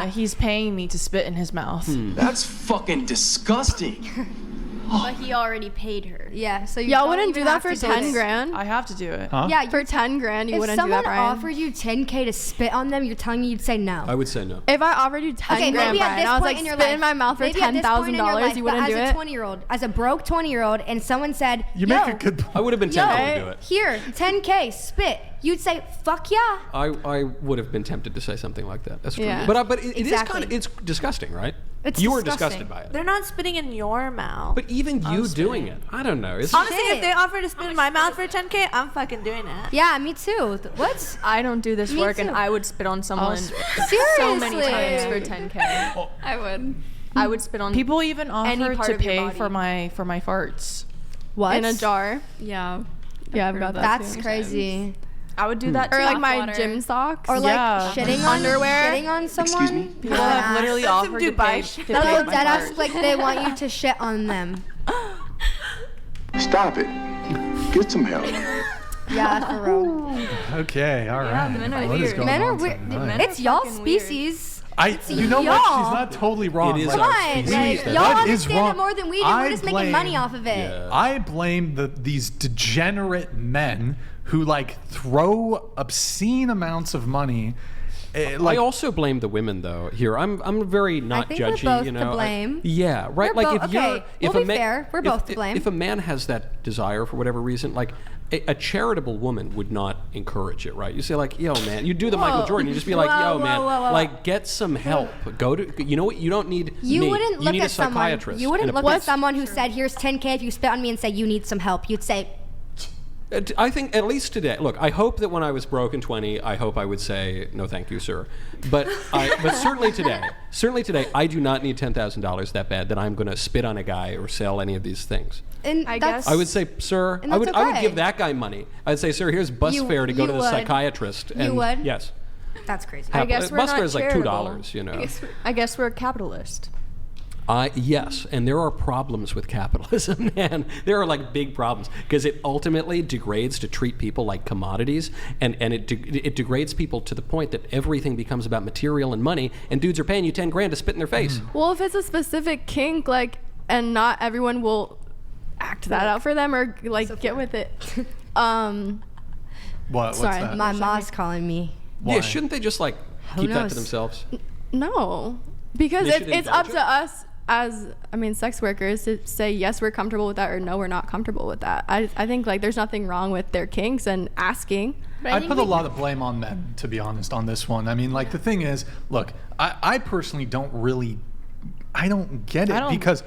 Yeah, he's paying me to spit in his mouth. That's fucking disgusting. But he already paid her. Yeah, so y'all wouldn't do that for 10 grand? I have to do it. Huh? Yeah, for 10 grand, you wouldn't do that, If Brian? someone offered you 10K to spit on them, you're telling me you'd say no. I would say no. If I offered you 10 grand, Brian, I was like, spit in my mouth for $10,000, you wouldn't do it? As a 20-year-old, as a broke 20-year-old, and someone said, you make a good point. I would have been tempted to do it. Here, 10K, spit. You'd say, fuck yeah. I would have been tempted to say something like that. That's true. Yeah. But it is kind of, it's disgusting, right? You were disgusted by it. They're not spitting in your mouth. But even you doing it, I don't know. It's Honestly, if they offer to spit in my mouth for 10K, I'm fucking doing it. Yeah, me too. What? I don't do this work, and I would spit on someone so many times for 10K. I would. I would spit on people. Even offer part to of your pay body. for my farts. What? In a jar. Yeah. Yeah, I've got that. That's crazy. I would do that Or too. like my gym socks. Or like Yeah. shitting on Underwear. Shitting on someone. Excuse me? People have literally offered to pay They'll my dead ass farts. like they want you to shit on them. Stop it. Get some help. Yeah, for real. okay. All right. men are What is weird. going Men are on weird. tonight? It's y'all fucking weird. species. You know what? y'all. She's not totally wrong. Come It is on, like, y'all That is understand wrong. it more than we do. We're just making money off of it. Yeah. I blame these degenerate men who like throw obscene amounts of money. I also blame the women though. Here, I'm very not I think judgy. we're both you know, to blame. yeah, right. We're Like both- if you're, okay, if we'll a be fair. We're both to blame. If a man has that desire for whatever reason, like a charitable woman would not encourage it, right? You say like, yo, man, you do the Michael Jordan. You just be like, yo, man, like get some help. Go to, you know what? You don't need You me. wouldn't you look need a at someone. psychiatrist. You wouldn't and a look at someone who said, "Here's 10K if you spit on me," and say, "You need some help." You'd say, I think at least today. Look, I hope that when I was broke in 20, I hope I would say no, thank you, sir. But certainly today, I do not need $10,000 that bad that I'm going to spit on a guy or sell any of these things. and I that's, guess- I would say, sir, And I would that's give okay. that guy money. I'd say, sir, here's bus You- fare to go you to the would. psychiatrist. And would? Yes. that's crazy. I guess we're bus not fare is like charitable. $2. You know. I guess we're a capitalist. Yes, and there are problems with capitalism, man. There are like big problems because it ultimately degrades to treat people like commodities, and it degrades people to the point that everything becomes about material and money, and dudes are paying you 10 grand to spit in their face. Well, if it's a specific kink, like, and not everyone will act that out for them or like get with it. What's Sorry, that? My mom's calling me. Yeah, shouldn't they just like Who keep that knows? to themselves? No, because They should it's up indulge to it? us as, I mean, sex workers to say yes, we're comfortable with that, or no, we're not comfortable with that. I think like there's nothing wrong with their kinks and asking. I put a lot of blame on men, to be honest, on this one. I mean, like, the thing is, look, I personally don't get it because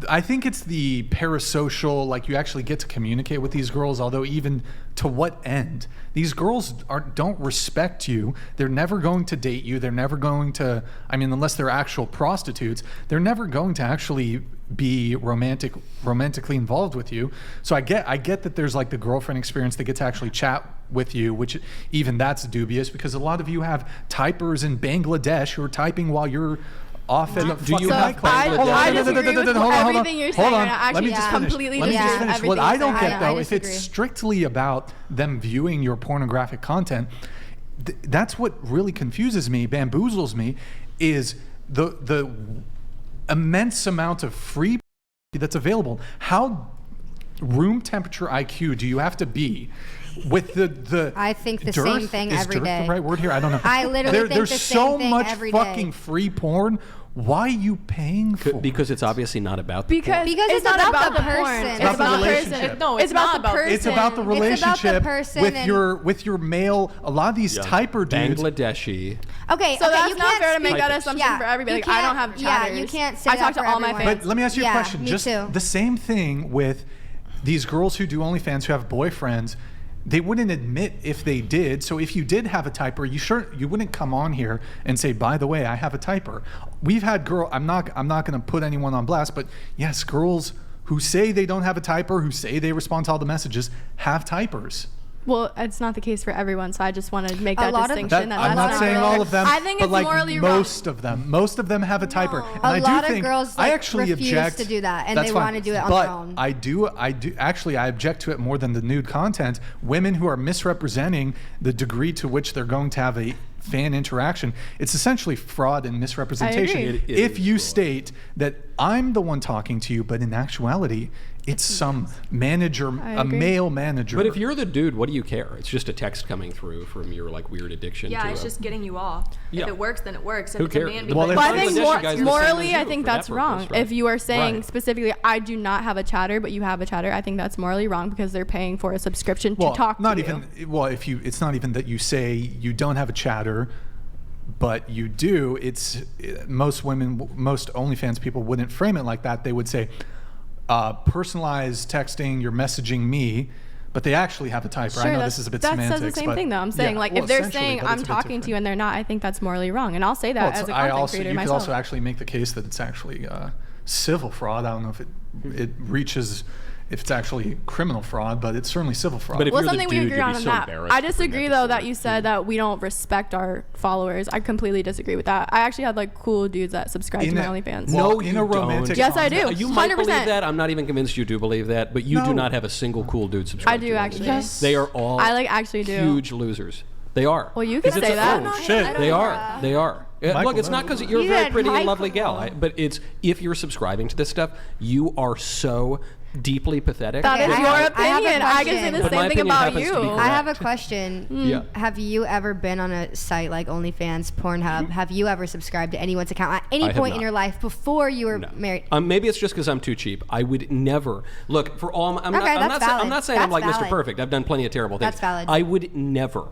I think it's the parasocial, like, you actually get to communicate with these girls, although even to what end? These girls don't respect you. They're never going to date you. They're never going to, I mean, unless they're actual prostitutes, they're never going to actually be romantically involved with you. So I get that there's like the girlfriend experience. They get to actually chat with you, which even that's dubious because a lot of you have typers in Bangladesh who are typing while you're off at a fucking nightclub. I disagree with everything you're saying right now. Let me Actually, just completely finish. disagree with What everything I you're don't saying. get though, I if it's disagree. strictly about them viewing your pornographic content, that's what really confuses me, bamboozles me, is the immense amount of free that's available. How room temperature IQ do you have to be with the I think the dearth? same thing Is every dearth day. the right word here? I don't know. I literally think there's the same so thing much every day. fucking free porn. Why are you paying for? Because it's obviously not about the Because it's not about about the the porn. person. It's about about the the relationship. person. No, it's about the person. It's about the relationship person with and- your male. A lot of these typer dudes. Bangladeshi. Okay, So okay, that's you not can't fair to make speak- that assumption Yeah, for everybody. you Like, I don't can't- have yeah, chatters. you can't say I that talk to for all my everyone. friends. But let me ask you a Yeah, question. me Just too. the same thing with these girls who do OnlyFans who have boyfriends. They wouldn't admit if they did. So if you did have a typer, you wouldn't come on here and say, by the way, I have a typer. We've had I'm not going to put anyone on blast, but yes, girls who say they don't have a typer, who say they respond to all the messages, have typers. Well, it's not the case for everyone, so I just want to make that lot of- distinction. I'm not saying all of them, I think but it's like morally wrong. most of them have a typer. And A I lot do of think, girls, I like, actually refuse object to do that, and That's they fine. wanna do it on but their own. I do actually I object to it more than the nude content. Women who are misrepresenting the degree to which they're going to have a fan interaction, it's essentially fraud and misrepresentation. agree. If you state that I'm the one talking to you, but in actuality, it's some manager, a male manager. But if you're the dude, what do you care? It's just a text coming through from your like weird addiction. Yeah, to it's just getting you off. Yeah. If it works, then it works. Who If it's a cares? man Well, behind Well, I it, think Bangladeshi guys are the same morally, as I you think for that that's wrong. purpose, right? If you are saying Right. specifically, I do not have a chatter, but you have a chatter, I think that's morally wrong because they're paying for a subscription to talk not to even, you. Well, it's not even that you say you don't have a chatter, but you do. It's most OnlyFans people wouldn't frame it like that. They would say, personalized texting, you're messaging me, but they actually have a typer. I know this is a bit that semantics. says the same but thing though. I'm saying yeah, like well, if they're essentially, saying but I'm it's a bit talking to you different. and they're not, I think that's morally wrong. And I'll say that as a content creator you myself. could also actually make the case that it's actually civil fraud. I don't know if it reaches, if it's actually criminal fraud, but it's certainly civil fraud. But if Well, you're the something we dude, agree you'd on be on so that. embarrassed I to bring disagree that though to that someone. you said that we don't respect our followers. I completely disagree with that. I actually have like cool dudes that subscribe to my OnlyFans. No, in you a romantic don't. Yes, I do. You might 100%. believe that. I'm not even convinced you do believe that, but you do No. not have a single cool dude subscribed. I do to actually. OnlyFans. They are all I like actually do. huge losers. They are. Well, you can 'Cause it's say a- that. Oh, shit. They are. They are. Michael Look, it's not knows. because you're a You very said pretty and Michael. lovely gal, but it's if you're subscribing to this stuff, you are so deeply pathetic. That is I your have- I have a opinion. I can say question. the But my same thing opinion about happens to be you. correct. I have a question. Yeah. Have you ever been on a site like OnlyFans, Pornhub? Have you ever subscribed to anyone's account at any I have point in not. your life before you were No. married? Maybe it's just because I'm too cheap. I would never look for all. I'm Okay, not that's valid. I'm not saying I'm That's like Mr. valid. Perfect. I've done plenty of terrible things. That's valid. I would never